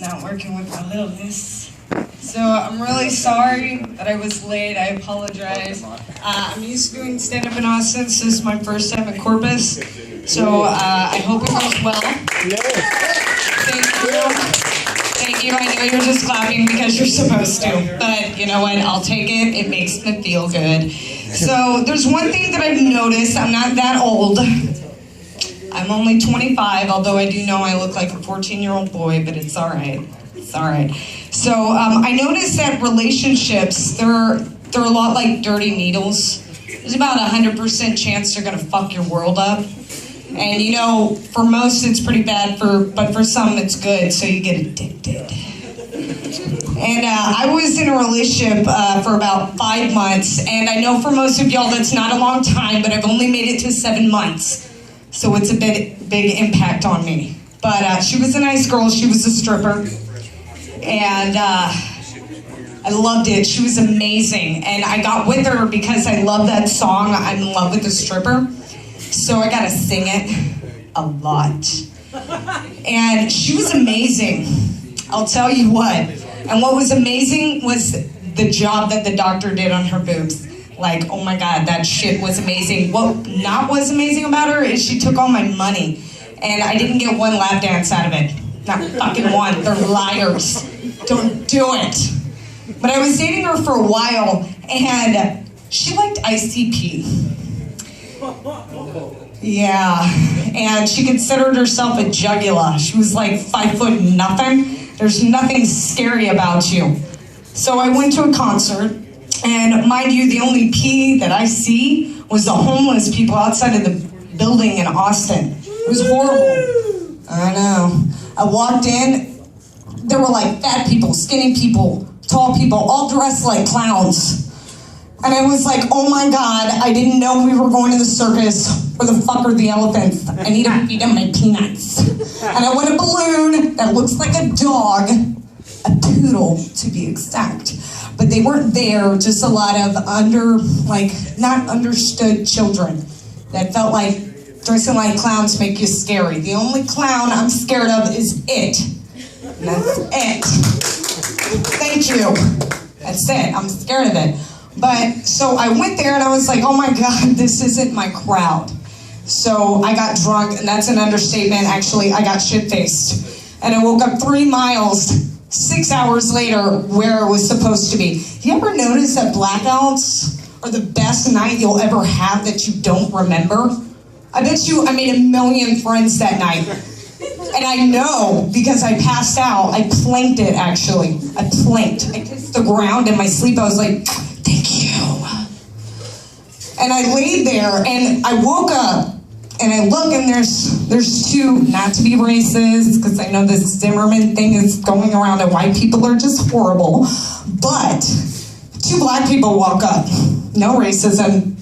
not working with my little miss. So I'm really sorry that I was late. I apologize. I'm used to doing stand-up in Austin, so this is my first time in Corpus. So I hope it goes well. Thank you. Thank you. I know you're just clapping because you're supposed to, but you know what? I'll take it. It makes me feel good. So there's one thing that I've noticed. I'm not that old. I'm only 25, although I do know I look like a 14-year-old boy, but it's all right. It's all right. So I noticed that relationships, they're a lot like dirty needles. There's about a 100% chance they're gonna fuck your world up. And you know, for most it's pretty bad, but for some it's good, so you get addicted. And I was in a relationship for about 5 months, and I know for most of y'all that's not a long time, but I've only made it to 7 months. So it's a big impact on me. But she was a nice girl, she was a stripper. And I loved it, she was amazing. And I got with her because I love that song, I'm in love with a stripper. So I gotta sing it a lot. And she was amazing, I'll tell you what. And what was amazing was the job that the doctor did on her boobs. Like, oh my God, that shit was amazing. What not was amazing about her is she took all my money. And I didn't get one lap dance out of it. Not fucking one, they're liars. Don't do it. But I was dating her for a while, and she liked ICP. Yeah, and she considered herself a jugular. She was like 5 foot nothing. There's nothing scary about you. So I went to a concert, and mind you, the only pee that I see was the homeless people outside of the building in Austin. It was horrible. I know. I walked in, there were like fat people, skinny people, tall people, all dressed like clowns. And I was like, oh my God, I didn't know we were going to the circus. Where the fuck are the elephants? I need to feed them my peanuts. And I want a balloon that looks like a dog, a poodle to be exact. But they weren't there, just a lot of not understood children that felt like dressing like clowns make you scary. The only clown I'm scared of is it. And that's it. Thank you. That's it, I'm scared of it. But, so I went there and I was like, oh my God, this isn't my crowd. So I got drunk, and that's an understatement. Actually, I got shit-faced. And I woke up 3 miles, 6 hours later, where it was supposed to be. You ever notice that blackouts are the best night you'll ever have that you don't remember? I bet you I made 1 million friends that night. And I know, because I passed out, I planked it, actually. I planked. I kissed the ground in my sleep. I was like, thank you. And I laid there, and I woke up, and I look, and there's two, not to be racist, because I know this Zimmerman thing is going around, and white people are just horrible, but 2 black people walk up. No racism,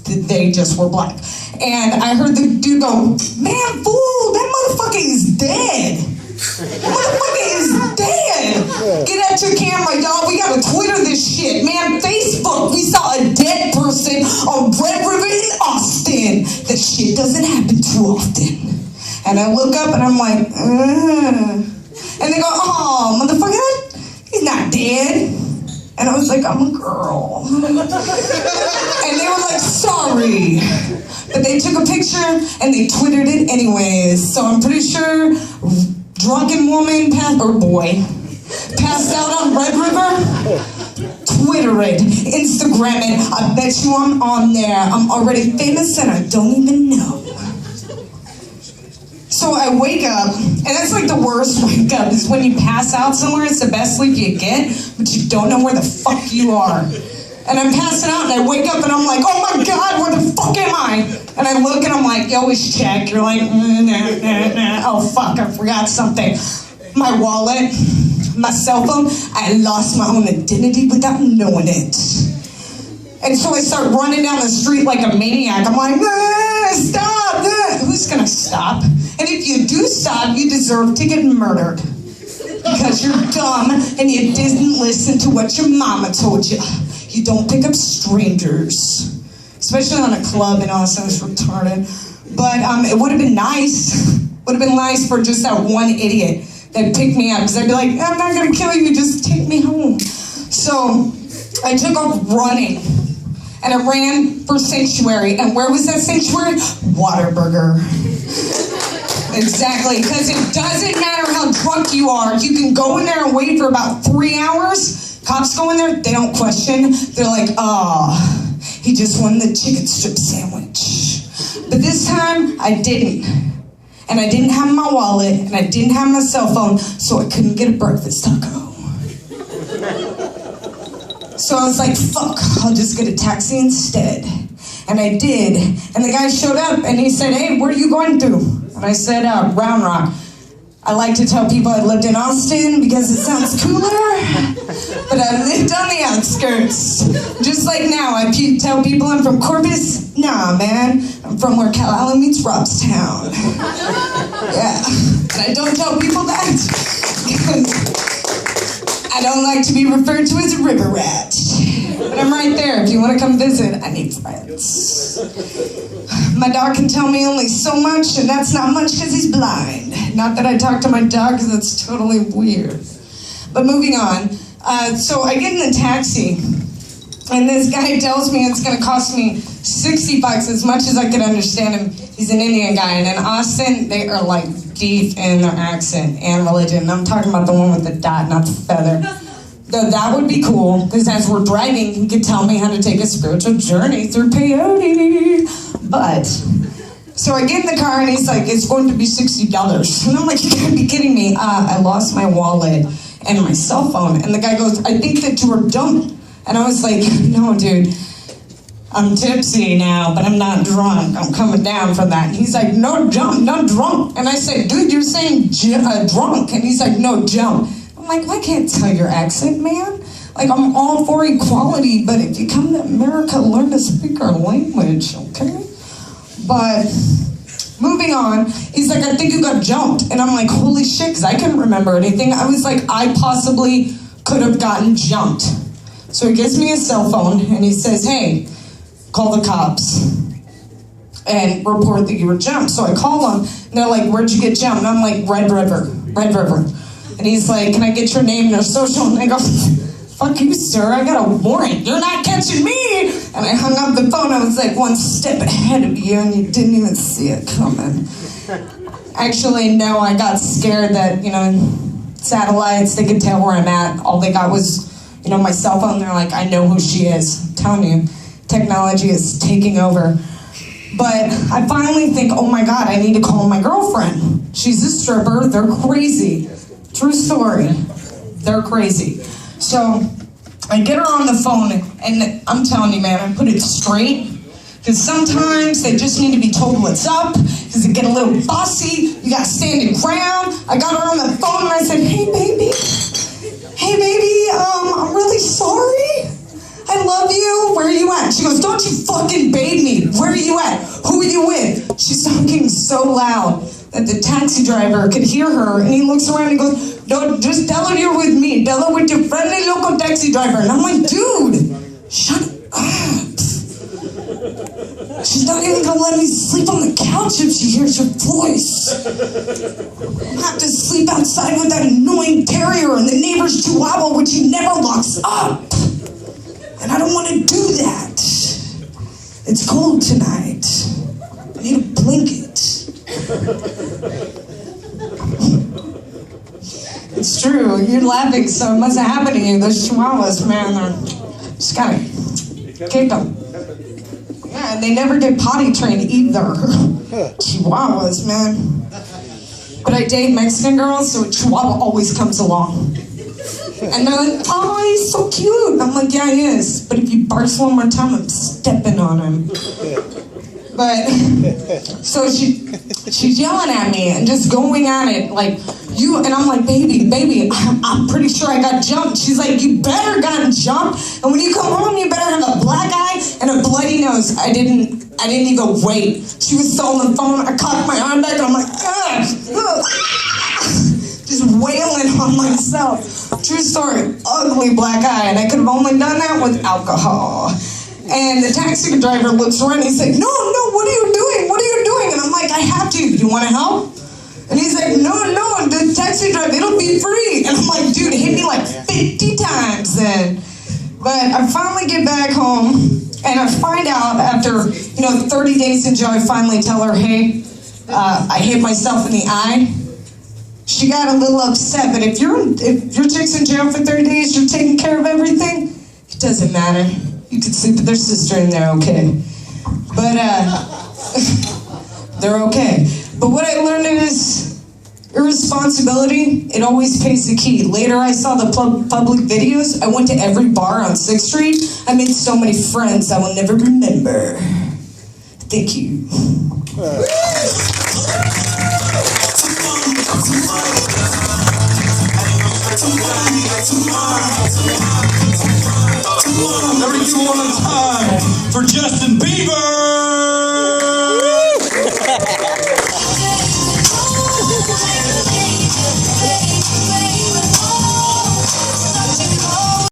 they just were black. And I heard the dude go, man, fool, that motherfucker is dead. That motherfucker is dead. Get out your camera, y'all. We gotta Twitter this shit. Man, Facebook, we saw a dead person on Red River in Austin. That shit doesn't happen too often. And I look up and I'm like, And they go, oh, motherfucker, he's not dead. And I was like, I'm a girl. And they were like, sorry. But they took a picture and they Twittered it anyways. So I'm pretty sure drunken woman, passed out on Red River. Twitter it, Instagram it. I bet you I'm on there. I'm already famous and I don't even know. So I wake up, and that's like the worst wake up, is when you pass out somewhere. It's the best sleep you get, but you don't know where the fuck you are. And I'm passing out, and I wake up, and I'm like, oh my God, where the fuck am I? And I look, and I'm like, you always check. You're like, oh fuck, I forgot something. My wallet, my cell phone, I lost my own identity without knowing it. And so I start running down the street like a maniac. I'm like, stop, who's gonna stop? And if you do stop, you deserve to get murdered. Because you're dumb and you didn't listen to what your mama told you. You don't pick up strangers. Especially on a club in Austin, it's retarded. But it would have been nice. Would have been nice for just that one idiot they'd pick me up, because I'd be like, I'm not gonna kill you, just take me home. So I took off running, and I ran for sanctuary. And where was that sanctuary? Whataburger. Exactly, because it doesn't matter how drunk you are. You can go in there and wait for about 3 hours. Cops go in there, they don't question. They're like, he just won the chicken strip sandwich. But this time, I didn't. And I didn't have my wallet, and I didn't have my cell phone, so I couldn't get a breakfast taco. So I was like, fuck, I'll just get a taxi instead. And I did. And the guy showed up, and he said, hey, where are you going to? And I said, Round Rock. I like to tell people I lived in Austin because it sounds cooler, but I lived on the outskirts. Just like now, I tell people I'm from Corpus. Nah, man, I'm from where Cal Allen meets Robstown. Yeah, and I don't tell people that because I don't like to be referred to as a river rat. But I'm right there. If you want to come visit, I need friends. My dog can tell me only so much, and that's not much because he's blind. Not that I talk to my dog, because that's totally weird. But moving on. So I get in the taxi, and this guy tells me it's going to cost me $60, as much as I could understand him. He's an Indian guy, and in Austin, they are like deep in their accent and religion. I'm talking about the one with the dot, not the feather. Though that would be cool, because as we're driving, he could tell me how to take a spiritual journey through peyote. But, so I get in the car, and he's like, it's going to be $60. And I'm like, you gotta be kidding me. I lost my wallet and my cell phone. And the guy goes, I think that you were dumb. And I was like, no, dude, I'm tipsy now, but I'm not drunk. I'm coming down from that. And he's like, no, jump, not drunk. And I said, dude, you're saying drunk. And he's like, no, jump. I'm like, well, I can't tell your accent, man. Like, I'm all for equality, but if you come to America, learn to speak our language, okay? But moving on, he's like, I think you got jumped. And I'm like, holy shit, because I couldn't remember anything. I was like, I possibly could have gotten jumped. So he gives me a cell phone, and he says, hey, call the cops and report that you were jumped. So I call them, and they're like, where'd you get jumped? And I'm like, Red River. And he's like, can I get your name and your social? And I go, fuck you, sir, I got a warrant. You're not catching me. And I hung up the phone. I was like one step ahead of you, and you didn't even see it coming. Actually, no, I got scared that, satellites, they could tell where I'm at. All they got was, my cell phone. They're like, I know who she is. I'm telling you, technology is taking over. But I finally think, oh my God, I need to call my girlfriend. She's a stripper. They're crazy. True story. They're crazy. So I get her on the phone, and I'm telling you, man, I put it straight. Because sometimes they just need to be told what's up, because they get a little bossy. You got to stand your ground. I got her on the phone, and I said, hey, baby, I'm really sorry. I love you. Where are you at? She goes, don't you fucking babe me. Where are you at? Who are you with? She's talking so loud that the taxi driver could hear her, and he looks around and goes, don't, just tell her you're with me. Tell her with your friendly local taxi driver. And I'm like, dude, shut up. She's not even gonna let me sleep on the couch if she hears your voice. I have to sleep outside with that annoying terrier and the neighbor's chihuahua, which he never locks up. And I don't want to do that. It's cold tonight. I need a blanket. It's true. You're laughing, so it must have happened to you. Those chihuahuas, man, they're just gotta kick them. Yeah, and they never get potty trained either. Chihuahuas, man. But I date Mexican girls, so a chihuahua always comes along. And they're like, oh, he's so cute. I'm like, yeah, he is. But if he barks one more time, I'm stepping on him. But, so she's yelling at me and just going at it like, you, and I'm like, baby, I'm pretty sure I got jumped. She's like, you better got jumped. And when you come home, you better have a black eye and a bloody nose. I didn't even wait. She was still on the phone. I cocked my arm back and I'm like, just wailing on myself. True story, ugly black eye. And I could have only done that with alcohol. And the taxi driver looks around and he's like, no, what are you doing? And I'm like, I have to. You want to help? And he's like, no, the taxi taxi driver, it'll be free. And I'm like, dude, it hit me like 50 times then. But I finally get back home, and I find out after, 30 days in jail, I finally tell her, hey, I hit myself in the eye. She got a little upset, but if your chick's in jail for 30 days, you're taking care of everything, it doesn't matter. You could sleep with their sister and they're okay. But, they're okay. But what I learned is irresponsibility, it always pays the key. Later, I saw the public videos. I went to every bar on 6th Street. I made so many friends I will never remember. Thank you.